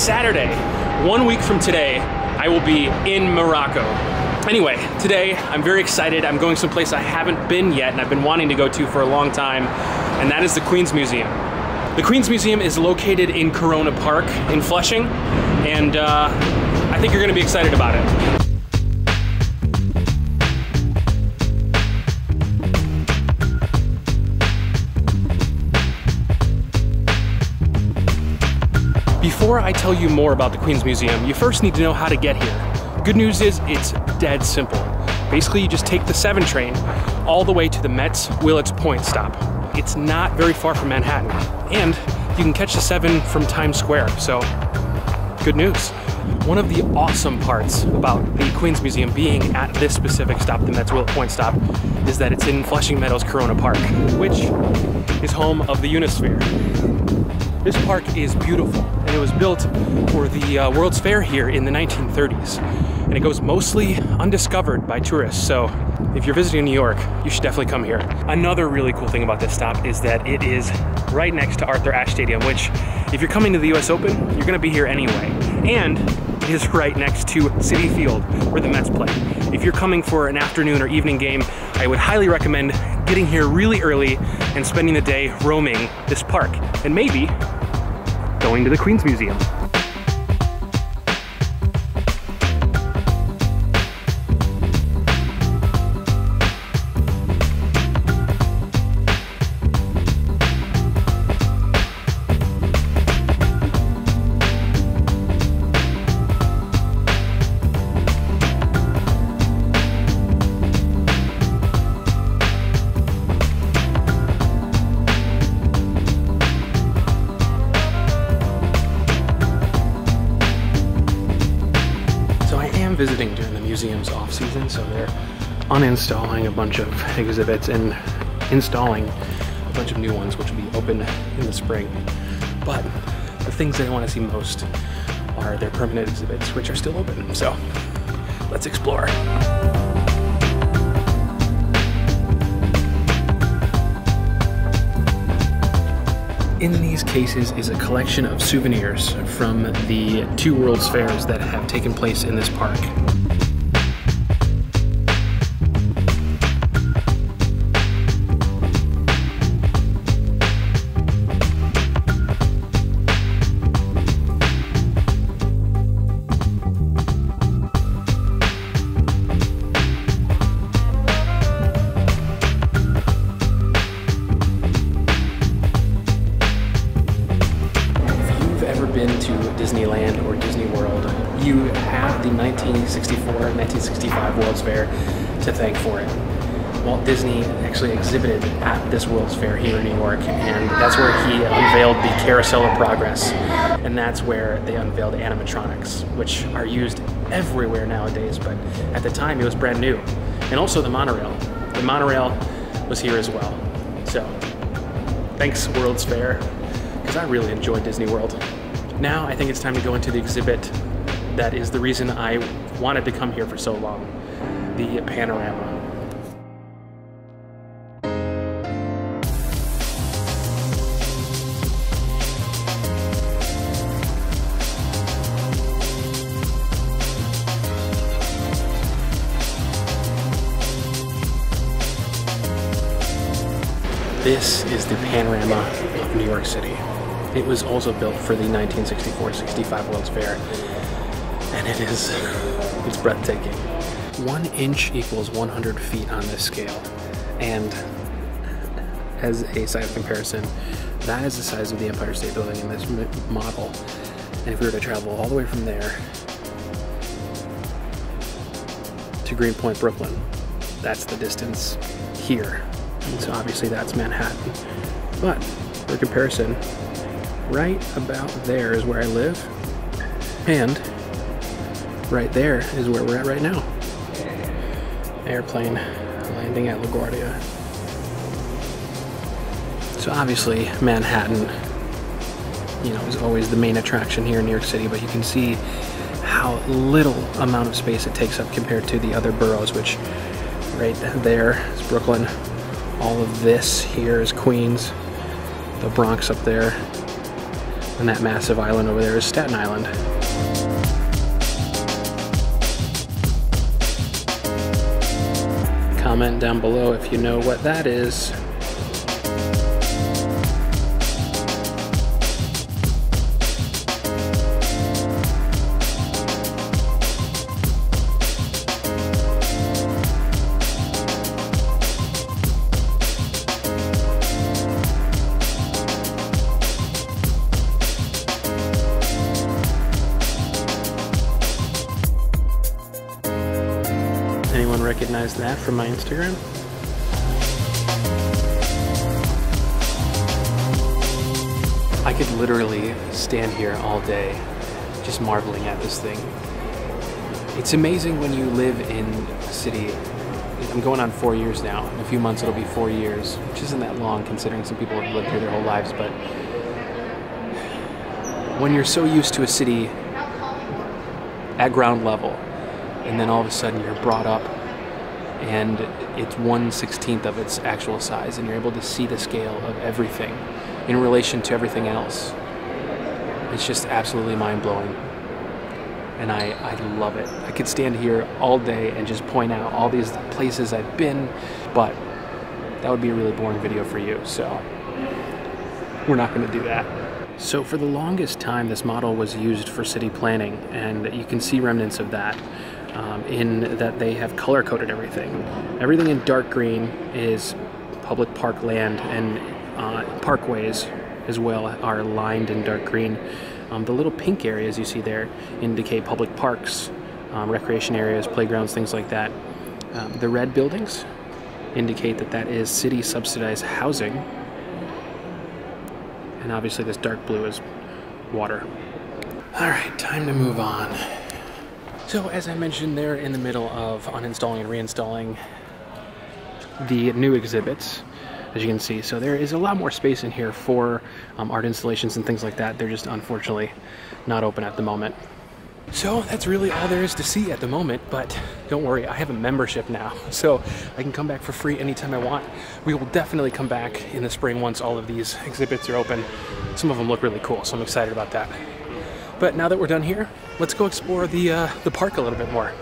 Saturday, 1 week from today, I will be in Morocco. Anyway, today I'm very excited. I'm going someplace I haven't been yet and I've been wanting to go to for a long time, and that is the Queen's Museum. The Queen's Museum is located in Corona Park in Flushing, and I think you're gonna be excited about it. Before I tell you more about the Queen's Museum, you first need to know how to get here. Good news is it's dead simple. Basically, you just take the 7 train all the way to the Met's Willets Point stop. It's not very far from Manhattan, and you can catch the 7 from Times Square, so good news. One of the awesome parts about the Queen's Museum being at this specific stop, the Met's Willets Point stop, is that it's in Flushing Meadows, Corona Park, which is home of the Unisphere. This park is beautiful, and it was built for the World's Fair here in the 1930s, and it goes mostly undiscovered by tourists, so if you're visiting New York, you should definitely come here. Another really cool thing about this stop is that it is right next to Arthur Ashe Stadium, which, if you're coming to the US Open, you're gonna be here anyway, and it is right next to Citi Field, where the Mets play. If you're coming for an afternoon or evening game, I would highly recommend getting here really early and spending the day roaming this park, and maybe going to the Queen's Museum. Visiting during the museum's off season, so they're uninstalling a bunch of exhibits and installing a bunch of new ones, which will be open in the spring. But the things that I want to see most are their permanent exhibits, which are still open. So let's explore. In these cases is a collection of souvenirs from the 2 World's Fairs that have taken place in this park. Been to Disneyland or Disney World, you have the 1964-1965 World's Fair to thank for it. Walt Disney actually exhibited at this World's Fair here in New York, and that's where he unveiled the Carousel of Progress, and that's where they unveiled animatronics, which are used everywhere nowadays, but at the time it was brand new. And also the monorail. The monorail was here as well. So thanks, World's Fair, because I really enjoyed Disney World. Now I think it's time to go into the exhibit that is the reason I wanted to come here for so long, the Panorama. This is the Panorama of New York City. It was also built for the 1964-65 World's Fair, and it's breathtaking. 1 inch equals 100 feet on this scale, and as a size of comparison, that is the size of the Empire State Building in this model. And if we were to travel all the way from there to Greenpoint, Brooklyn, that's the distance here. And so obviously that's Manhattan. But for comparison, right about there is where I live, and right there is where we're at right now. Airplane landing at LaGuardia. So obviously Manhattan, you know, is always the main attraction here in New York City, but you can see how little amount of space it takes up compared to the other boroughs, which right there is Brooklyn. All of this here is Queens, the Bronx up there. And that massive island over there is Staten Island. Comment down below if you know what that is. Anyone recognize that from my Instagram? I could literally stand here all day just marveling at this thing. It's amazing when you live in a city. I'm going on 4 years now. In a few months it'll be 4 years, which isn't that long considering some people have lived here their whole lives, but when you're so used to a city at ground level, and then all of a sudden you're brought up and it's 1/16 of its actual size, and you're able to see the scale of everything in relation to everything else. It's just absolutely mind-blowing. And I love it. I could stand here all day and just point out all these places I've been, but that would be a really boring video for you, so we're not gonna do that. So for the longest time, this model was used for city planning, and you can see remnants of that in that they have color-coded everything. Everything in dark green is public park land, and parkways as well are lined in dark green. The little pink areas you see there indicate public parks, recreation areas, playgrounds, things like that. The red buildings indicate that that is city-subsidized housing. And obviously this dark blue is water. All right, time to move on. So as I mentioned, they're in the middle of uninstalling and reinstalling the new exhibits, as you can see. So there is a lot more space in here for art installations and things like that. They're just unfortunately not open at the moment. So that's really all there is to see at the moment, but don't worry, I have a membership now, so I can come back for free anytime I want. We will definitely come back in the spring once all of these exhibits are open. Some of them look really cool, so I'm excited about that. But now that we're done here, let's go explore the park a little bit more.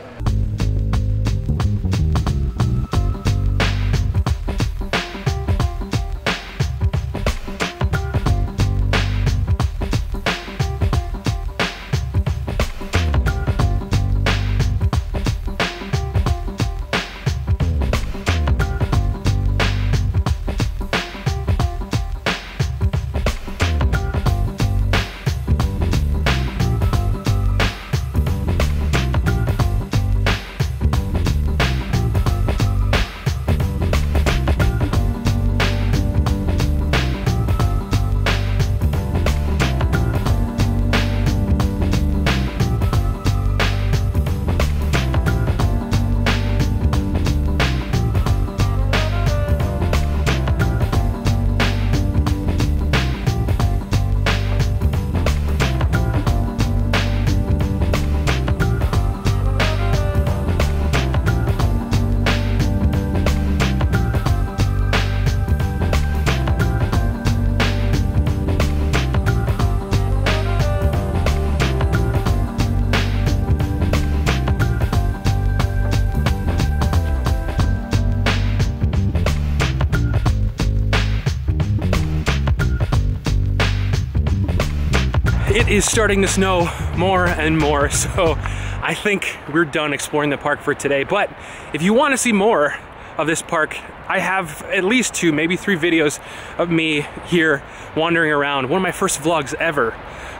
It is starting to snow more and more, so I think we're done exploring the park for today. But if you want to see more of this park, I have at least 2, maybe 3 videos of me here wandering around. One of my first vlogs ever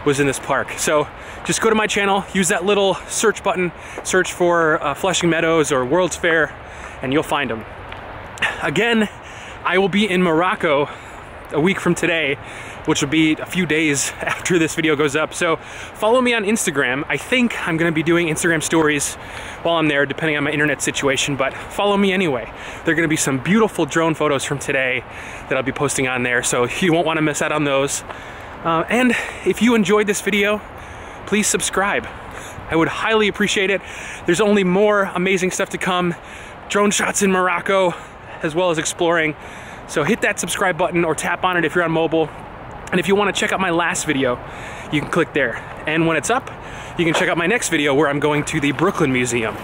was in this park. So just go to my channel, use that little search button, search for Flushing Meadows or World's Fair, and you'll find them. Again, I will be in Morocco a week from today, which will be a few days after this video goes up. So follow me on Instagram. I think I'm gonna be doing Instagram stories while I'm there, depending on my internet situation, but follow me anyway. There are gonna be some beautiful drone photos from today that I'll be posting on there, so you won't wanna miss out on those. And if you enjoyed this video, please subscribe. I would highly appreciate it. There's only more amazing stuff to come. Drone shots in Morocco, as well as exploring. So hit that subscribe button or tap on it if you're on mobile. And if you want to check out my last video, you can click there. And when it's up, you can check out my next video where I'm going to the Brooklyn Museum,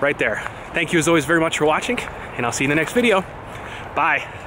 right there. Thank you as always very much for watching, and I'll see you in the next video. Bye.